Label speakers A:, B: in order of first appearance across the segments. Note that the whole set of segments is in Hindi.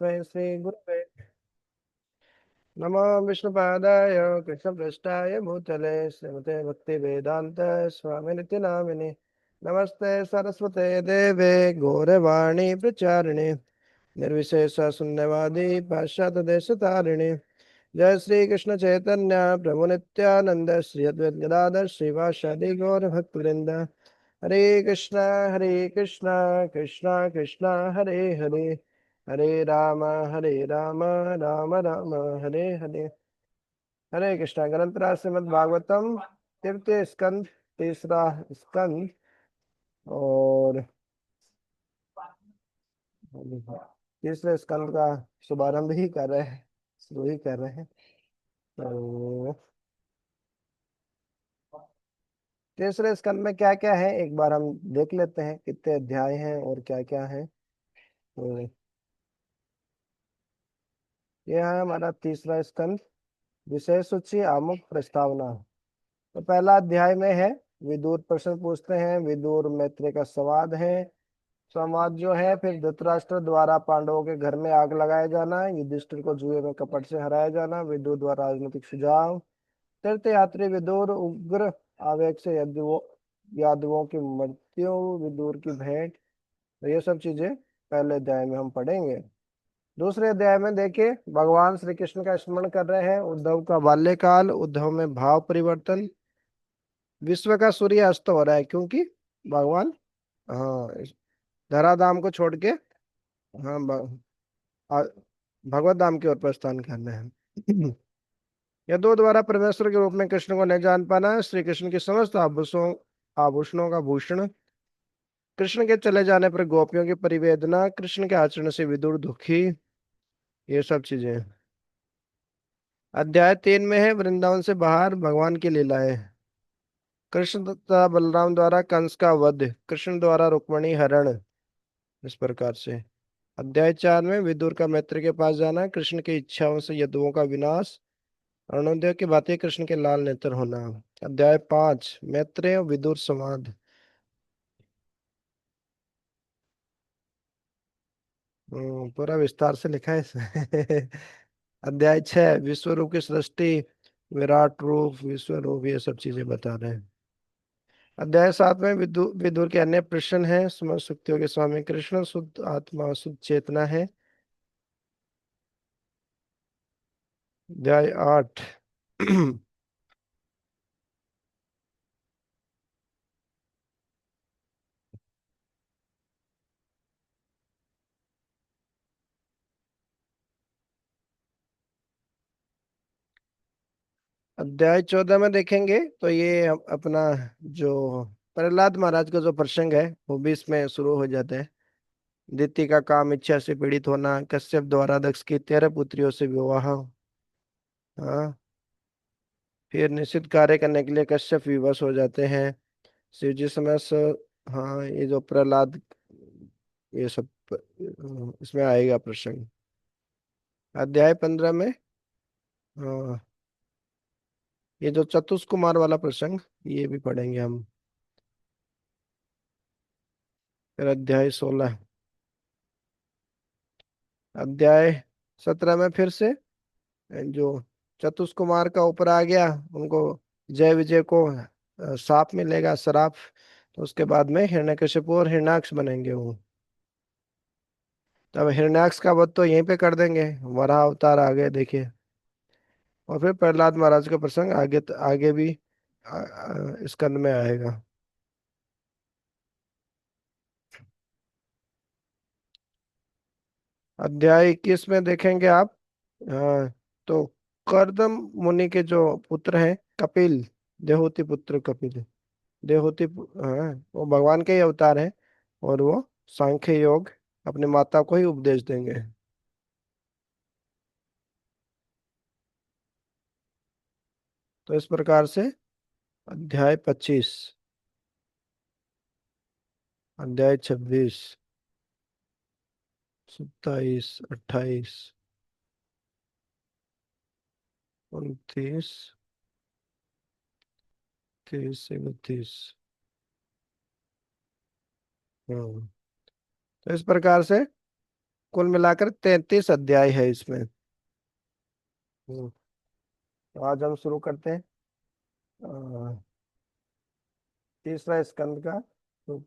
A: तस्मै श्रीगुरवे नमः। विष्णुपादाय कृष्णपृष्ठाय भूतले श्रीमते भक्तिवेदान्त स्वामिनिति नामिने। नमस्ते सरस्वते देवे गौरवाणी प्रचारिणे निर्विशेष शून्यवादी पाश्चात्यदेशतारिणे। जय श्री कृष्ण चैतन्य प्रभु नित्यानंद श्री अद्वैत गदाधर श्रीवासादि गौर भक्तवृंद। हरे कृष्णा कृष्णा कृष्णा हरे हरे, हरे राम राम राम हरे हरे। हरे कृष्णा। ग्रंथराज श्रीमद् भागवतम तृतीय स्कंद, तीसरा स्कंद। और तीसरे स्कंद का शुभारंभ ही कर रहे हैं, शुरू ही कर रहे हैं। तो तीसरे स्कंद में क्या क्या है एक बार हम देख लेते हैं, कितने अध्याय हैं और क्या क्या है। तो यह है हमारा तीसरा स्कंद, विषय सूची आमुख प्रस्तावना। तो पहला अध्याय में है विदुर प्रश्न पूछते हैं, विदुर मैत्रेय का संवाद है। संवाद जो है, फिर धृतराष्ट्र द्वारा पांडवों के घर में आग लगाया जाना, युधिष्ठिर को जुए में कपट से हराया जाना, विदुर द्वारा राजनीतिक सुझाव, तीर्थयात्री विदुर उग्र आवेग से यादवों की मृत्यु, विदुर की भेंट। तो ये सब चीजें पहले अध्याय में हम पढ़ेंगे। दूसरे अध्याय में देखिए, भगवान श्री कृष्ण का स्मरण कर रहे हैं, उद्धव का बाल्यकाल, उद्धव में भाव परिवर्तन, विश्व का सूर्य अस्त हो रहा है क्योंकि भगवान, हाँ, धराधाम को छोड़ के, हाँ, आ- भगवत धाम की ओर प्रस्थान करना है। यदु द्वारा परमेश्वर के रूप में कृष्ण को नहीं जान पाना, श्री कृष्ण की समस्त आभूषणों का भूषण, कृष्ण के चले जाने पर गोपियों की परिवेदना, कृष्ण के आचरण से विदुर दुखी, ये सब चीजें। अध्याय 3 में है वृंदावन से बाहर भगवान की लीलाएं, कृष्ण तथा बलराम द्वारा कंस का वध, कृष्ण द्वारा रुक्मणी हरण, इस प्रकार से। अध्याय 4 में विदुर का मैत्र के पास जाना, कृष्ण की इच्छाओं से यदुओं का विनाश, अरुणोदय की बातें, कृष्ण के लाल नेत्र होना। अध्याय 5 मैत्रेय और विदुर संवाद। पूरा विस्तार से लिखा है इसमें। अध्याय 6 विश्व रूप की सृष्टि, विराट रूप, विश्व रूप, ये सब चीजें बता रहे हैं। अध्याय 7 में विदुर के अन्य प्रश्न हैं, समस्त शक्तियों के स्वामी कृष्ण शुद्ध आत्मा शुद्ध चेतना है। अध्याय 8। अध्याय 14 में देखेंगे तो ये अपना जो प्रहलाद महाराज का जो प्रसंग है वो भी इसमें शुरू हो जाता है। दिति का काम इच्छा से पीड़ित होना, कश्यप द्वारा दक्ष की 13 पुत्रियों से विवाह, हाँ, फिर निश्चित कार्य करने के लिए कश्यप विवश हो जाते हैं, शिव जी समय से, हाँ, ये जो प्रहलाद, ये सब इसमें आएगा प्रसंग। अध्याय 15 में, हाँ, ये जो चतुष्कुमार वाला प्रसंग, ये भी पढ़ेंगे हम। फिर अध्याय 16। अध्याय 17 में फिर से जो चतुष्कुमार का ऊपर आ गया, उनको जय विजय को साप मिलेगा, शराप। तो उसके बाद में हिरण्यकशिपु और हिरण्याक्ष बनेंगे वो। तब हिरण्याक्ष का वध तो यहीं पे कर देंगे, वराह अवतार आ गए देखिए। और फिर प्रहलाद महाराज का प्रसंग आगे आगे भी स्कंद में आएगा। अध्याय 21 में देखेंगे आप, तो कर्दम मुनि के जो पुत्र हैं कपिल, देहोती पुत्र कपिल, हाँ, वो भगवान के ही अवतार हैं, और वो सांख्य योग अपने माता को ही उपदेश देंगे। तो इस प्रकार से अध्याय 25, अध्याय 26, 27, 28, 29, 30 से 32। हाँ, तो इस प्रकार से कुल मिलाकर 33 अध्याय है इसमें। हम्म, तो आज हम शुरू करते हैं अ, तीसरा स्कंद का। तो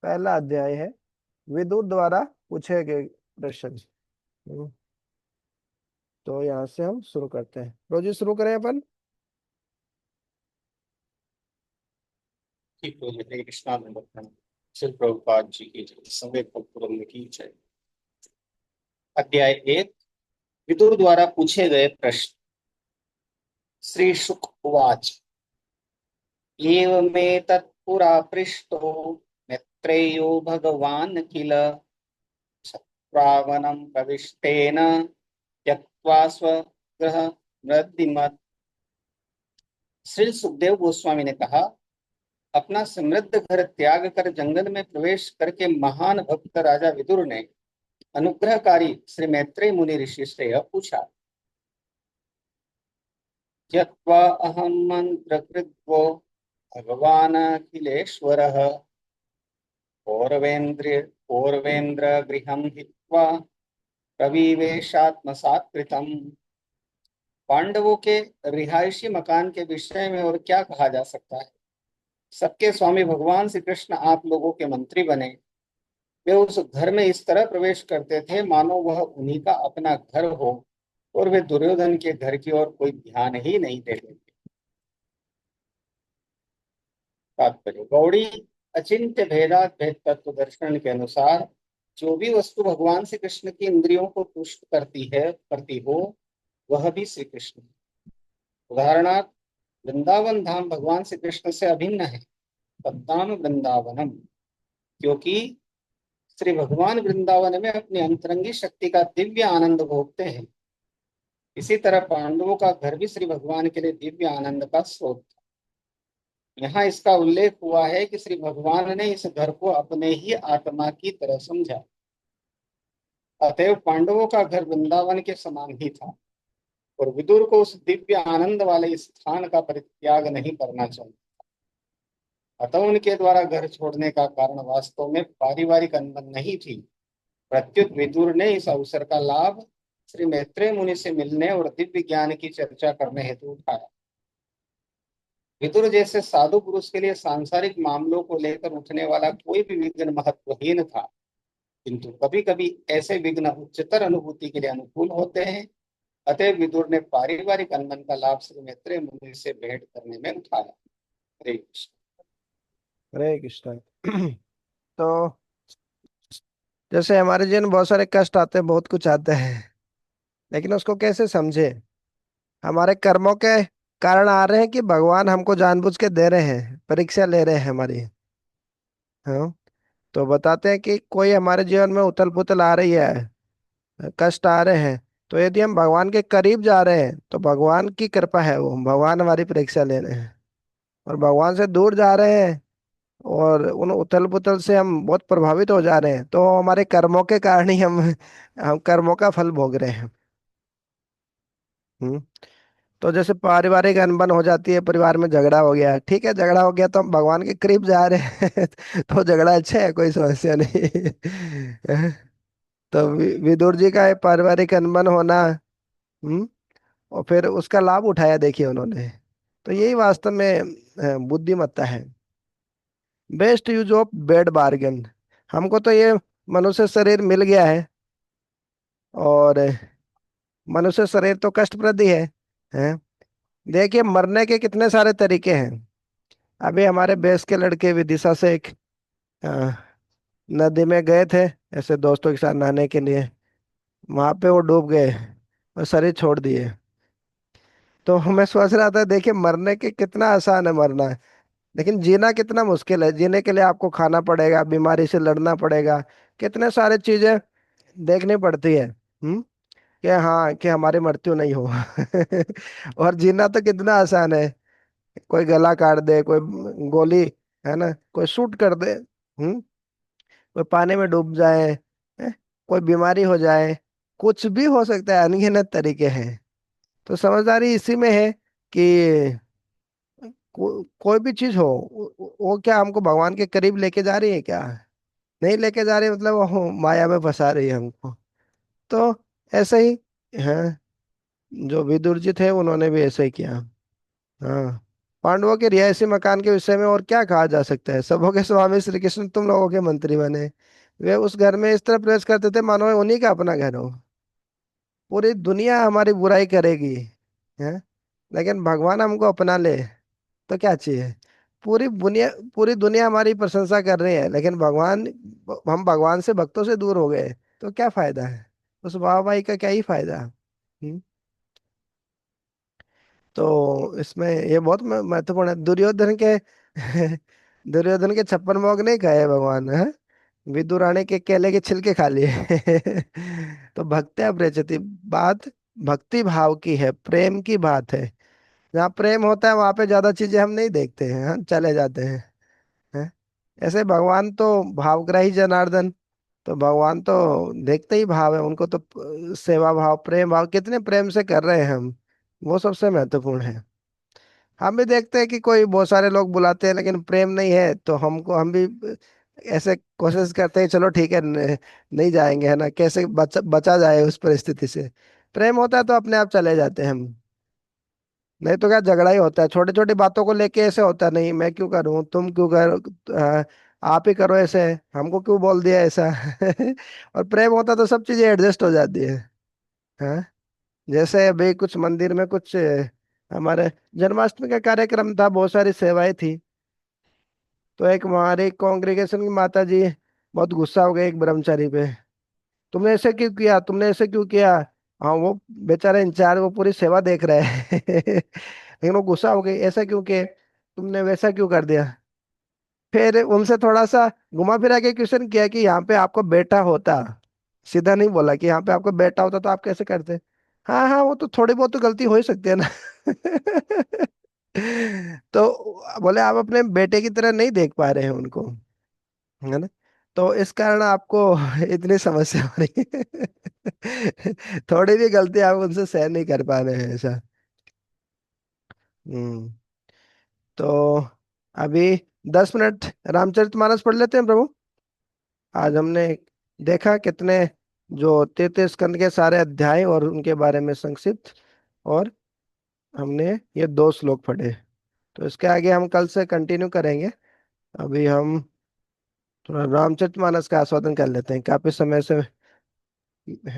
A: पहला अध्याय है विदुर द्वारा पूछे गए प्रश्न। हम्म, तो यहाँ से हम शुरू करते हैं। रोजी शुरू करें अपन।
B: ठीक है, हरे कृष्णा नंदन श्री प्रभुपाद जी की जय, समय भक्तवृंद की जय। अध्याय 1, विदुर द्वारा पूछे गए प्रश्न। श्री शुक उवाच। एवमेतत् पुरा पृष्टो मैत्रेयो भगवान् किल सत्प्रावनं प्रविष्टेन त्यक्त्वा स्वगृह मृद्धिमत्। श्री सुखदेव गोस्वामी ने कहा, अपना समृद्ध घर त्याग कर जंगल में प्रवेश करके महान भक्त राजा विदुर ने अनुग्रहकारी श्री मैत्रेय मुनि ऋषि से यह पूछा। त्यक्त्वा अहं मंत्रकृत्वो भगवान् अखिलेश्वरः पौरवेन्द्र गृहं हित्वा प्रविवेशात्मसात्कृतम्। पांडवों के रिहायशी मकान के विषय में और क्या कहा जा सकता है। सबके स्वामी भगवान श्री कृष्ण आप लोगों के मंत्री बने। वे उस घर में इस तरह प्रवेश करते थे मानो वह उन्हीं का अपना घर हो, और वे दुर्योधन के घर की ओर कोई ध्यान ही नहीं देते थे। तात्पर्य गौड़ी अचिंत्य भेदात भेद तत्व दर्शन के अनुसार जो भी वस्तु भगवान श्री कृष्ण की इंद्रियों को तुष्ट करती हो, वह भी श्री कृष्ण है। उदाहरणार्थ, वृंदावन धाम भगवान श्री कृष्ण से अभिन्न है, तद्धाम वृंदावनम, क्योंकि श्री भगवान वृंदावन में अपनी अंतरंगी शक्ति का दिव्य आनंद भोगते हैं। इसी तरह पांडवों का घर भी श्री भगवान के लिए दिव्य आनंद का स्रोत था। यहाँ इसका उल्लेख हुआ है कि श्री भगवान ने इस घर को अपने ही आत्मा की तरह समझा। अतएव पांडवों का घर वृंदावन के समान ही था, और विदुर को उस दिव्य आनंद वाले इस स्थान का परित्याग नहीं करना चाहिए। अतः उनके द्वारा घर छोड़ने का कारण वास्तव में पारिवारिक अनबन नहीं थी, प्रत्युत विदुर ने इस अवसर का लाभ श्री मैत्रेय मुनि से मिलने और दिव्य ज्ञान की चर्चा करने हेतु उठाया। विदुर जैसे साधु पुरुष के लिए सांसारिक मामलों को लेकर उठने वाला कोई भी विघ्न महत्वहीन था, किंतु कभी कभी ऐसे विघ्न उच्चतर अनुभूति के लिए अनुकूल होते हैं। अतः विदुर ने पारिवारिक अनबन का लाभ श्री मैत्रेय मुनि से भेंट करने में उठाया। हरे कृष्ण।
A: हरे कृष्ण। तो जैसे हमारे जीवन में बहुत सारे कष्ट आते हैं, बहुत कुछ आते हैं, लेकिन उसको कैसे समझे। हमारे कर्मों के कारण आ रहे हैं कि भगवान हमको जानबूझ के दे रहे हैं, परीक्षा ले रहे हैं हमारी। हाँ, तो बताते हैं कि कोई हमारे जीवन में उथल पुथल आ रही है, कष्ट आ रहे हैं, तो यदि हम भगवान के करीब जा रहे हैं तो भगवान की कृपा है, वो भगवान हमारी परीक्षा ले रहे हैं। और भगवान से दूर जा रहे हैं और उन उथल पुथल से हम बहुत प्रभावित हो जा रहे हैं, तो हमारे कर्मों के कारण ही हम कर्मों का फल भोग रहे हैं। हम्म। तो जैसे पारिवारिक अनबन हो जाती है, परिवार में झगड़ा हो गया, ठीक है, झगड़ा हो गया तो हम भगवान के करीब जा रहे हैं तो झगड़ा अच्छा है, कोई समस्या नहीं। तो विदुर जी का ये पारिवारिक अनबन होना, हम्म, और फिर उसका लाभ उठाया, देखिए उन्होंने। तो यही वास्तव में बुद्धिमत्ता है। Best use of bed bargain. हमको तो ये मनुष्य शरीर मिल गया है, और मनुष्य शरीर तो कष्टप्रद ही है। देखिए मरने के कितने सारे तरीके हैं। अभी हमारे बेस के लड़के विदिशा से एक अ, नदी में गए थे ऐसे दोस्तों के साथ नहाने के लिए। वहां पे वो डूब गए और शरीर छोड़ दिए। तो मैं सोच रहा था, देखिए मरने के कितना आसान है मरना, लेकिन जीना कितना मुश्किल है। जीने के लिए आपको खाना पड़ेगा, बीमारी से लड़ना पड़ेगा, कितने सारे चीजें देखनी पड़ती है। कि हाँ, कि हमारी मृत्यु नहीं हो। और जीना तो कितना आसान है। कोई गला काट दे, कोई गोली, है ना, कोई शूट कर दे, कोई पानी में डूब जाए, कोई बीमारी हो जाए, कुछ भी हो सकता है, अनगिनत तरीके हैं। तो समझदारी इसी में है कि कोई भी चीज हो, वो क्या हमको भगवान के करीब लेके जा रही है क्या। नहीं लेके जा रही, मतलब वो माया में फंसा रही है हमको। तो ऐसे ही है, जो विदुर जी थे उन्होंने भी ऐसे ही किया। हाँ। पांडवों के रिहायशी मकान के विषय में और क्या कहा जा सकता है। सबों के स्वामी श्री कृष्ण, तुम लोगों के मंत्री बने। वे उस घर में इस तरह प्रवेश करते थे मानो उन्हीं का अपना घर हो। पूरी दुनिया हमारी बुराई करेगी, है, लेकिन भगवान हमको अपना ले तो क्या चाहिए। पूरी दुनिया हमारी प्रशंसा कर रही है, लेकिन भगवान, हम भगवान से, भक्तों से दूर हो गए तो क्या फायदा है। उस वाहवाही का क्या ही फायदा। हम्म। तो इसमें ये बहुत महत्वपूर्ण है। दुर्योधन के दुर्योधन के 56 भोग नहीं खाए भगवान, है, विदुरानी के केले के छिलके खा लिए। तो भक्त्या प्रचति, बात भक्ति भाव की है, प्रेम की बात है। जहाँ प्रेम होता है वहां पे ज्यादा चीजें हम नहीं देखते हैं, हम चले जाते हैं, हैं? ऐसे भगवान तो भावग्राही जनार्दन, तो भगवान तो देखते ही भाव है उनको तो। सेवा भाव, प्रेम भाव, कितने प्रेम से कर रहे हैं हम, वो सबसे महत्वपूर्ण है। हम भी देखते हैं कि कोई बहुत सारे लोग बुलाते हैं लेकिन प्रेम नहीं है, तो हम भी ऐसे कोशिश करते हैं, चलो ठीक है, नहीं जाएंगे, है ना, कैसे बचा जाए उस परिस्थिति से। प्रेम होता है तो अपने आप चले जाते हैं हम। नहीं तो क्या झगड़ा ही होता है, छोटी छोटी बातों को लेके ऐसे होता है, नहीं मैं क्यों करूं, तुम क्यों कर, आप ही करो ऐसे, हमको क्यों बोल दिया ऐसा। और प्रेम होता तो सब चीजें एडजस्ट हो जाती है। हाँ। जैसे अभी कुछ मंदिर में कुछ हमारे जन्माष्टमी का कार्यक्रम था, बहुत सारी सेवाएं थी। तो एक हमारे कांग्रेगेशन की माता जी बहुत गुस्सा हो गए एक ब्रह्मचारी पे। तुमने ऐसे क्यों किया, तुमने ऐसे क्यों किया। हाँ, वो बेचारा इंचार्ज, वो पूरी सेवा देख रहे हैं। लेकिन वो गुस्सा हो गई, ऐसा क्यों किया, तुमने वैसा क्यों कर दिया। फिर उनसे थोड़ा सा घुमा फिरा के क्वेश्चन किया कि यहाँ पे आपको बेटा होता, सीधा नहीं बोला कि यहाँ पे आपको बेटा होता तो आप कैसे करते। हाँ हाँ, वो तो थोड़ी बहुत तो गलती हो ही सकती है ना। तो बोले आप अपने बेटे की तरह नहीं देख पा रहे हैं उनको, है ना। तो इस कारण आपको इतनी समस्या हो रही है। थोड़ी भी गलती आप उनसे सहन नहीं कर पा रहे हैं ऐसा। हम्म। तो अभी 10 मिनट रामचरितमानस पढ़ लेते हैं प्रभु। आज हमने देखा कितने, जो 33 स्कंद के सारे अध्याय और उनके बारे में संक्षिप्त, और हमने ये 2 श्लोक पढ़े। तो इसके आगे हम कल से कंटिन्यू करेंगे। अभी हम थोड़ा रामचरितमानस का आस्वादन कर लेते हैं, काफी समय से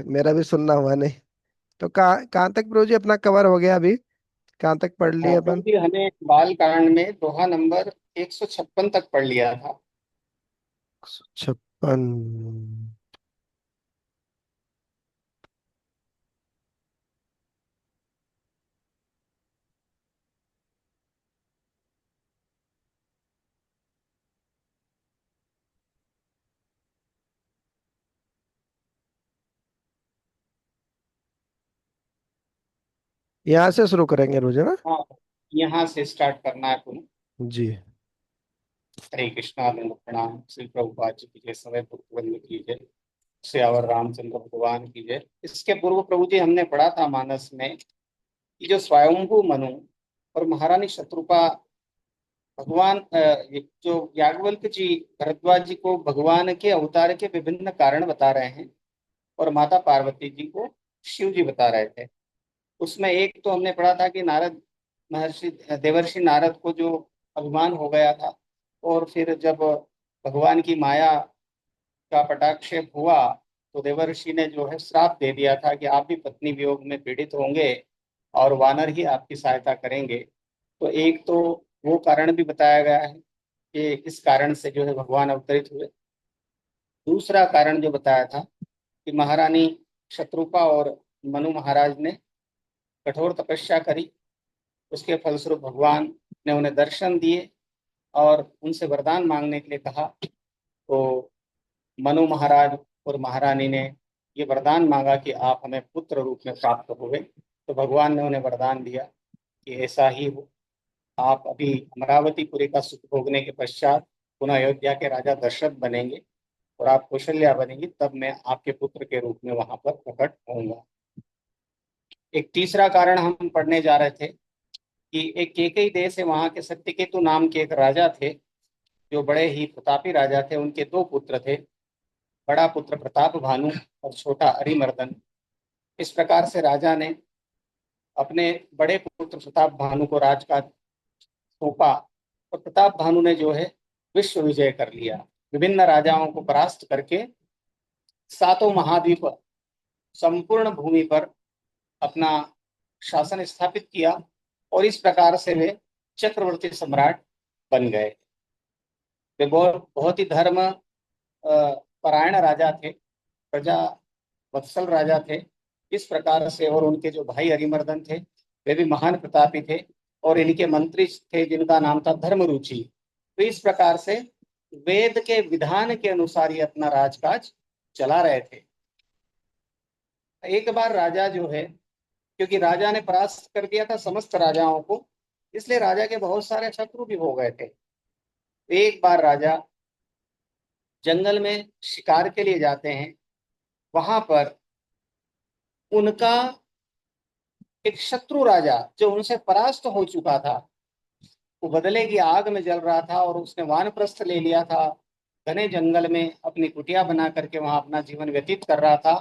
A: मेरा भी सुनना हुआ नहीं। तो कहाँ तक प्रभु जी अपना कवर हो गया अभी, कहाँ तक पढ़ लिए
B: प्रभु
A: अपन।
B: जी हमें बाल कांड में दोहा नंबर 156 तक पढ़ लिया था।
A: 56। यहाँ से शुरू करेंगे रोज, है ना।
B: हाँ, यहाँ से स्टार्ट करना है पुनः।
A: जी।
B: हरे कृष्णा दंड प्रणाम, श्री प्रभुपाद जी की जय, समय पूर्ण की जय, सियावर रामचंद्र भगवान की जय। इसके पूर्व प्रभु जी हमने पढ़ा था मानस में कि जो स्वयंभू मनु और महारानी शत्रुपा भगवान जो याज्ञवल्क्य जी भरद्वाज जी को भगवान के अवतार के विभिन्न कारण बता रहे हैं, और माता पार्वती जी को शिव जी बता रहे थे। उसमें एक तो हमने पढ़ा था कि नारद महर्षि देवर्षि नारद को जो अभिमान हो गया था, और फिर जब भगवान की माया का पटाक्षेप हुआ तो देवर्षि ने जो है श्राप दे दिया था कि आप भी पत्नी वियोग में पीड़ित होंगे और वानर ही आपकी सहायता करेंगे। तो एक तो वो कारण भी बताया गया है कि इस कारण से जो है भगवान अवतरित हुए। दूसरा कारण जो बताया था कि महारानी शत्रुपा और मनु महाराज ने कठोर तपस्या करी, उसके फलस्वरूप भगवान ने उन्हें दर्शन दिए और उनसे वरदान मांगने के लिए कहा। तो मनु महाराज और महारानी ने ये वरदान मांगा कि आप हमें पुत्र रूप में प्राप्त होंगे। तो भगवान ने उन्हें वरदान दिया कि ऐसा ही हो, आप अभी अमरावतीपुरी का सुख भोगने के पश्चात पुनः अयोध्या के राजा दशरथ बनेंगे और आप कौशल्या बनेंगी, तब मैं आपके पुत्र के रूप में वहां पर प्रकट होऊंगा। एक तीसरा कारण हम पढ़ने जा रहे थे कि एक केकई देश है, वहां के सत्यकेतु नाम के एक राजा थे, जो बड़े ही प्रतापी राजा थे। उनके 2 पुत्र थे। बड़ा पुत्र प्रताप भानु और छोटा अरिमर्दन। इस प्रकार से राजा ने अपने बड़े पुत्र प्रताप भानु को राजकाज सौंपा और प्रताप भानु ने जो है विश्व विजय कर लिया। विभिन्न राजाओं को परास्त करके सातों महाद्वीप संपूर्ण भूमि पर अपना शासन स्थापित किया और इस प्रकार से वे चक्रवर्ती सम्राट बन गए। वे बहुत बहुत ही धर्म परायण राजा थे, प्रजा वत्सल राजा थे। इस प्रकार से और उनके जो भाई अरिमर्दन थे वे भी महान प्रतापी थे और इनके मंत्री थे जिनका नाम था धर्मरुचि। तो इस प्रकार से वेद के विधान के अनुसार ही अपना राजकाज चला रहे थे। एक बार राजा जो है, क्योंकि राजा ने परास्त कर दिया था समस्त राजाओं को, इसलिए राजा के बहुत सारे शत्रु भी हो गए थे। एक बार राजा जंगल में शिकार के लिए जाते हैं। वहां पर उनका एक शत्रु राजा जो उनसे परास्त हो चुका था, वो बदले की आग में जल रहा था और उसने वानप्रस्थ ले लिया था। घने जंगल में अपनी कुटिया बना करके वहां अपना जीवन व्यतीत कर रहा था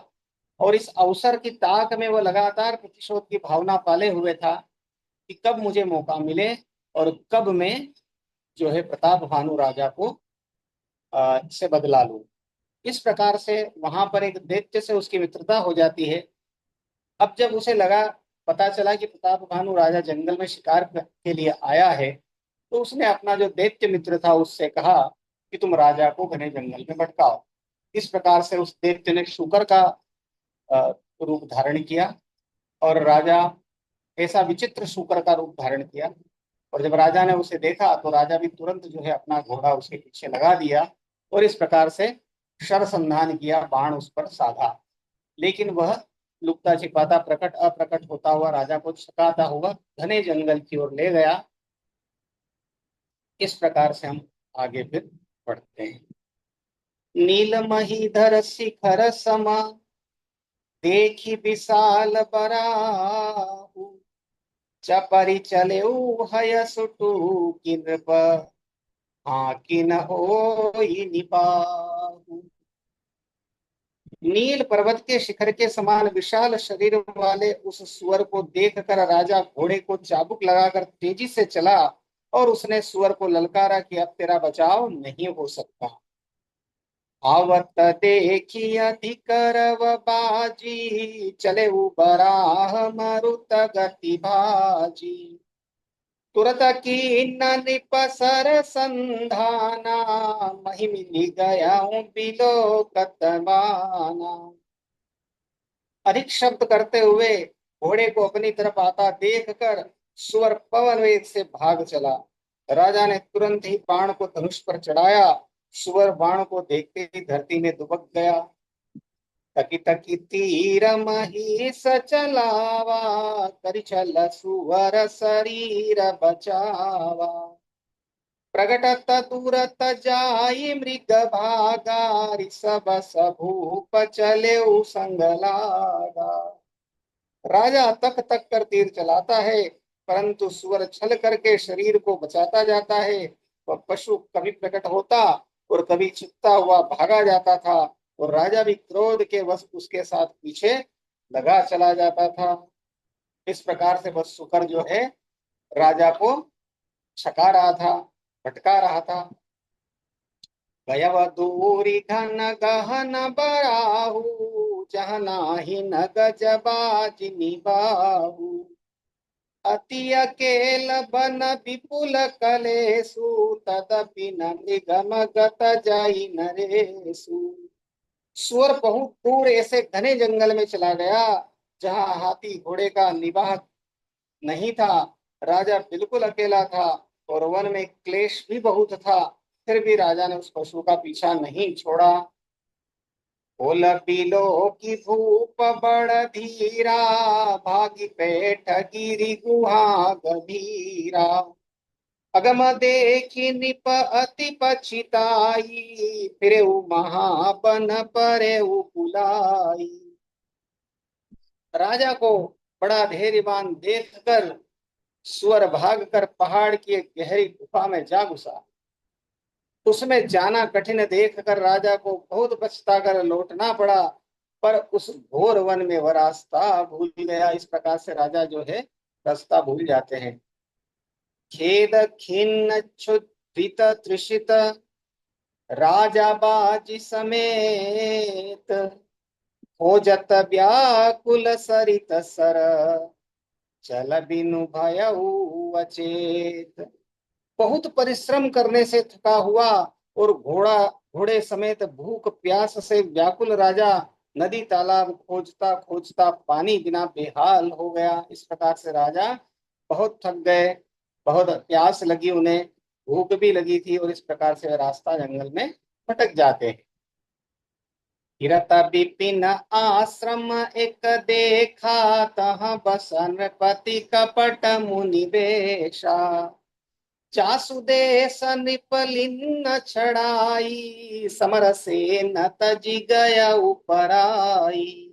B: और इस अवसर की ताक में वो लगातार प्रतिशोध की भावना पाले हुए था कि कब मुझे मौका मिले और कब मैं जो है प्रताप भानु राजा को से बदला लूं। इस प्रकार से वहां पर एक दैत्य से उसकी मित्रता हो जाती है। अब जब उसे लगा, पता चला कि प्रताप भानु राजा जंगल में शिकार के लिए आया है, तो उसने अपना जो दैत्य मित्र था उससे कहा कि तुम राजा को घने जंगल में भटकाओ। इस प्रकार से उस दैत्य ने शूकर का रूप धारण किया और राजा ऐसा विचित्र शूकर का रूप धारण किया। और जब राजा ने उसे देखा तो राजा भी तुरंत जो है अपना घोड़ा उसके पीछे लगा दिया और इस प्रकार से शरसंधान किया, बाण उस पर साधा। लेकिन वह लुकता छिपाता, प्रकट अप्रकट होता हुआ राजा को छकाता हुआ घने जंगल की ओर ले गया। इस प्रकार से हम आगे फिर बढ़ते हैं। नीलमहीधर शिखर समा देखी विशाल बराहु चपरि चले हय सुटु की नृप हाँ कि न होई निपाहु। नील पर्वत के शिखर के समान विशाल शरीर वाले उस सुअर को देखकर राजा घोड़े को चाबुक लगाकर तेजी से चला और उसने सुअर को ललकारा कि अब तेरा बचाव नहीं हो सकता। आवत देखी अधिकरव बाजी चले बराह मरुत गति भाजी तुरत कीन निपसर संधाना महिमिली गया बिलो कतबाना। अधिक शब्द करते हुए घोड़े को अपनी तरफ आता देखकर सुअर पवन वेग से भाग चला। राजा ने तुरंत ही बाण को धनुष पर चढ़ाया। सुअर बाण को देखते ही धरती में दुबक गया। तकी तकी तीर मही सचलावा करि छल सुअर शरीर बचावा। प्रगटत दूरत जाई मृग भागा ऋषभ सभूप चले संग लागा। राजा तक तक कर तीर चलाता है परंतु सुअर छल करके शरीर को बचाता जाता है। वह पशु कभी प्रकट होता और कभी छिपता हुआ भागा जाता था और राजा भी क्रोध के वश उसके साथ पीछे लगा चला जाता था। इस प्रकार से वह सुकर जो है राजा को छका रहा था, भटका रहा था। गयव दूरी घन गहन बराहु जहाँ नाही न गजबाज निबाहु। अति अकेल बन विपुल कलेसु तदपि न मृगम गत जाई नरेसु। सुअर बहुत दूर ऐसे घने जंगल में चला गया जहाँ हाथी घोड़े का निवाह नहीं था। राजा बिल्कुल अकेला था और वन में क्लेश भी बहुत था, फिर भी राजा ने उस पशु का पीछा नहीं छोड़ा। बोल बिलो की भूप बड़ धीरा भागी पेट गिरी गुहा गभीरा। अगम देखी निप अति पछिताई फिर महाबन परे बुलाई। राजा को बड़ा धैर्यवान देखकर सुअर भागकर पहाड़ की एक गहरी गुफा में जा घुसा। उसमें जाना कठिन देख कर राजा को बहुत पछता कर लौटना पड़ा, पर उस घोर वन में वह रास्ता भूल गया। इस प्रकार से राजा जो है रास्ता भूल जाते हैं। खेद खिन्न क्षुधित तृषित राजा बाजी समेत, खोजत व्याकुल सरित सर, चल बिनु भयउ अचेत। बहुत परिश्रम करने से थका हुआ और घोड़े समेत भूख प्यास से व्याकुल राजा नदी तालाब खोजता खोजता पानी बिना बेहाल हो गया। इस प्रकार से राजा बहुत थक गए, बहुत प्यास लगी उन्हें, भूख भी लगी थी, और इस प्रकार से वे रास्ता जंगल में भटक जाते हैं। गिरत विपिन आश्रम एक देखा, तहाँ बसन पति कपट मुनि बेशा, चासुदेश निपलिन छड़ाई, समर से न तजी गया उपराई।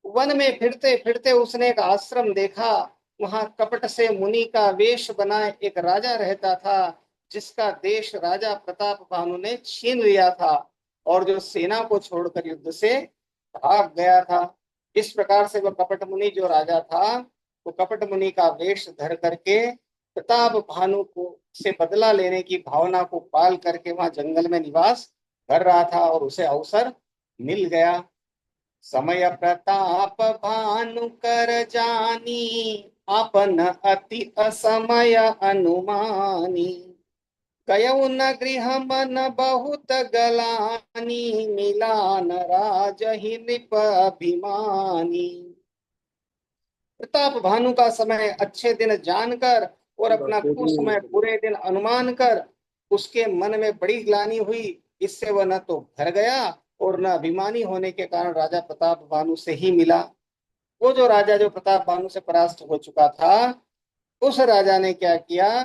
B: वन में फिरते फिरते उसने एक आश्रम देखा। वहां कपट से मुनि का वेश बनाए एक राजा रहता था, जिसका देश राजा प्रताप भानु ने छीन लिया था, और जो सेना को छोड़कर युद्ध से भाग गया था। इस प्रकार से वह कपट मुनि जो राजा था, वो कपट मुनि का वेश धर करके प्रताप भानु को से बदला लेने की भावना को पाल करके वहां जंगल में निवास कर रहा था, और उसे अवसर मिल गया। समय प्रताप भानु कर जानी, आपन अति असमय अनुमानी, कयउ न गृह मन बहुत गलानी, मिलान राज ही नृप अभिमानी। प्रताप भानु का समय अच्छे दिन जानकर और अपना कुसमय बुरे दिन अनुमान कर उसके मन में बड़ी ग्लानि हुई। इससे वह न तो घर गया और न अभिमानी होने के कारण राजा प्रताप भानु से ही मिला। वो जो राजा जो प्रताप भानु से परास्त हो चुका था, उस राजा ने क्या किया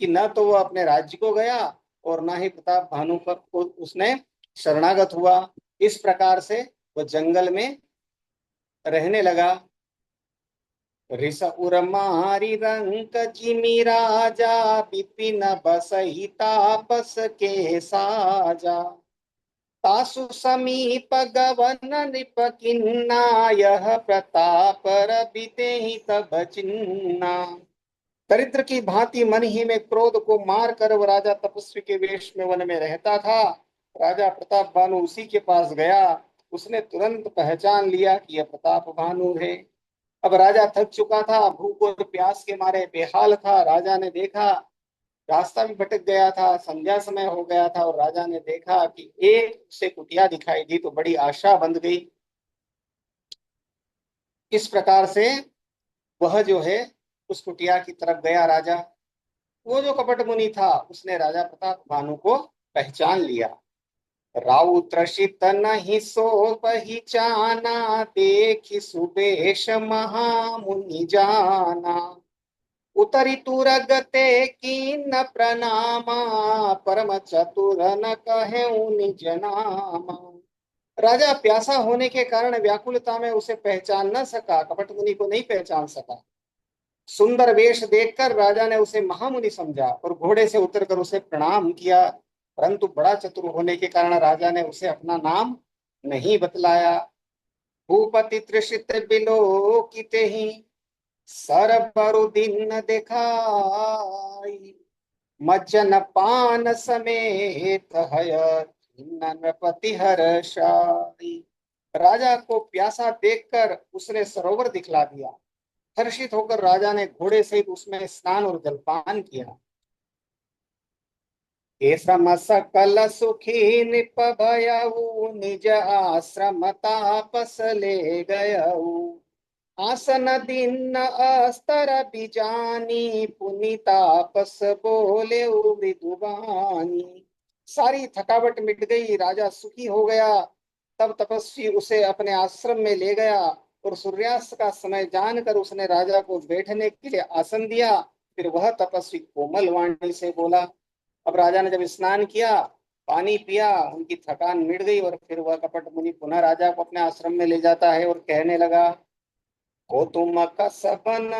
B: कि न तो वो अपने राज्य को गया और न ही प्रताप भानु पर उसने शरणागत हुआ। इस प्रकार से वो जंगल में रहने लगा। रिस उर मारी रंक जिमि राजा, विपिन बसहि तापस के साजा, तासु समीप गवन नृप किन्ना, यह प्रताप रबिते ही तब चिन्ना। दरिद्र की भांति मन ही में क्रोध को मार कर वह राजा तपस्वी के वेश में वन में रहता था। राजा प्रताप भानु उसी के पास गया। उसने तुरंत पहचान लिया कि यह प्रताप भानु है। अब राजा थक चुका था, भूख और प्यास के मारे बेहाल था। राजा ने देखा, रास्ता भी भटक गया था, संध्या समय हो गया था, और राजा ने देखा कि एक से कुटिया दिखाई दी तो बड़ी आशा बंध गई। इस प्रकार से वह जो है उस कुटिया की तरफ गया राजा। वो जो कपट मुनि था उसने राजा प्रताप भानु को पहचान लिया। राउ त्रसित नहीं सो पहचाना, देखि सुबेश महामुनि जाना, उतरी तुरगते कीन प्रणामा, परम चतुर न कहे निज नामा। राजा प्यासा होने के कारण व्याकुलता में उसे पहचान न सका, कपट मुनि को नहीं पहचान सका। सुंदर वेश देखकर राजा ने उसे महामुनि समझा और घोड़े से उतरकर उसे प्रणाम किया, परंतु बड़ा चतुर होने के कारण राजा ने उसे अपना नाम नहीं बतलाया। भूपति तृषित बिलोकित ही, सर बरु दिन दिखाई, मज्जन पान समेत हय, नृपति हर्षाई। राजा को प्यासा देखकर उसने सरोवर दिखला दिया। हर्षित होकर राजा ने घोड़े सहित उसमें स्नान और जलपान किया। केसम सकल सुखी निप भयऊ, निज आश्रम तापस ले गयऊ, आसन दिन अस्तर बिजानी, पुनि तापस बोले मृदुबानी। सारी थकावट मिट गई, राजा सुखी हो गया। तब तपस्वी उसे अपने आश्रम में ले गया और सूर्यास्त का समय जानकर उसने राजा को बैठने के लिए आसन दिया। फिर वह तपस्वी कोमल वाणी से बोला। अब राजा ने जब स्नान किया, पानी पिया, उनकी थकान मिट गई, और फिर वह कपट मुनि पुनः राजा को अपने आश्रम में ले जाता है और कहने लगा, को तुम कसबन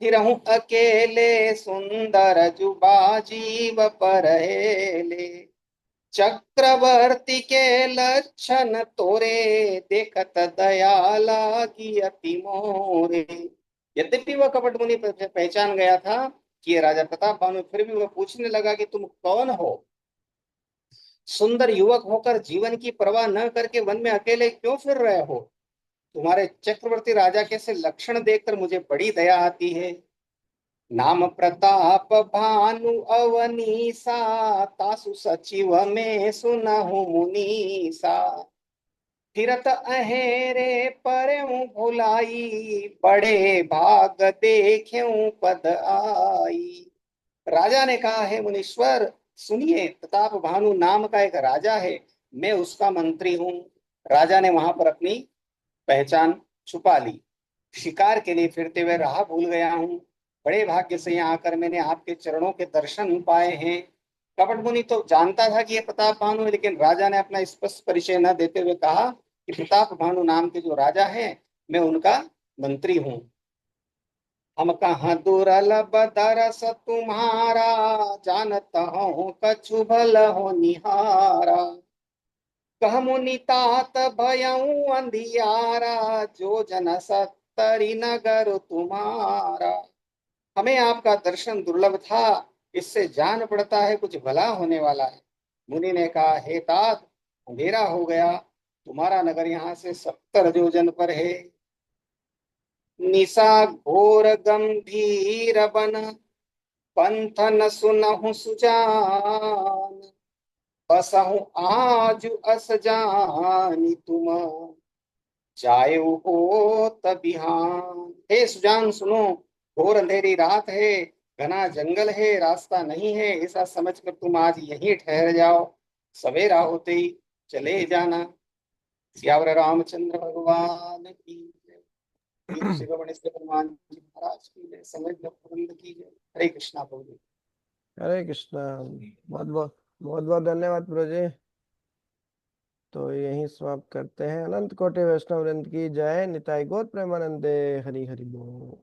B: फिरहूं अकेले सुंदर जुबा जीव परहेले। चक्रवर्ती के लक्षण तोरे देखत दया लागी अति मोरे। यद्यपि वह कपट मुनि पहचान गया था कि ये राजा प्रताप भानु, फिर भी वह पूछने लगा कि तुम कौन हो? सुंदर युवक होकर जीवन की परवाह न करके वन में अकेले क्यों फिर रहे हो? तुम्हारे चक्रवर्ती राजा के से लक्षण देखकर मुझे बड़ी दया आती है। नाम प्रताप भानु अवनीसा, तासु सचिव में सुनहु मुनीसा। फिरत अहेरे परऊं भुलाई, बड़े भाग देखेऊं पद आई। राजा ने कहा, है मुनीश्वर सुनिए, प्रताप भानु नाम का एक राजा है, मैं उसका मंत्री हूँ। राजा ने वहां पर अपनी पहचान छुपा ली। शिकार के लिए फिरते हुए राह भूल गया हूँ। बड़े भाग्य से यहाँ आकर मैंने आपके चरणों के दर्शन पाए हैं। कपट मुनि तो जानता था कि ये प्रताप भानु है, लेकिन राजा ने अपना स्पष्ट परिचय न देते हुए कहा कि प्रताप भानु नाम के जो राजा हैं, मैं उनका मंत्री हूँ। हम कहाँ दुर्लभ दरस तुम्हारा, जानत हूँ कछु भल हो निहारा। कह मुनि तात भयऊ अंधियारा, जो जन सत्तरी नगर तुम्हारा। हमें आपका दर्शन दुर्लभ था, इससे जान पड़ता है कुछ भला होने वाला है। मुनि ने कहा, हे तात, अंधेरा हो गया, तुम्हारा नगर यहाँ से 70 योजन पर है। निशा घोर गंभीर बन, पंथ न सुनहु सुजान। बसहु आज अस जानी तुम, जायु हो तबिहान। हे सुजान सुनो, घोर अंधेरी रात है, घना जंगल है, रास्ता नहीं है, ऐसा समझकर तुम आज यहीं ठहर जाओ, सवेरा होते ही चले जाना। सियावर रामचंद्र भगवान की जय। वीर शिरोमणि से हनुमान जी महाराज की जय। समय प्रबंध की जय। हरे कृष्णा प्रभु जी।
A: हरे कृष्णा। बहुत बहुत धन्यवाद प्रभु जी। तो यहीं समाप्त करते हैं। अनंत कोटि वैष्णव वृंद की जय। निताई गौर प्रेमानंदे। हरि हरि बोल।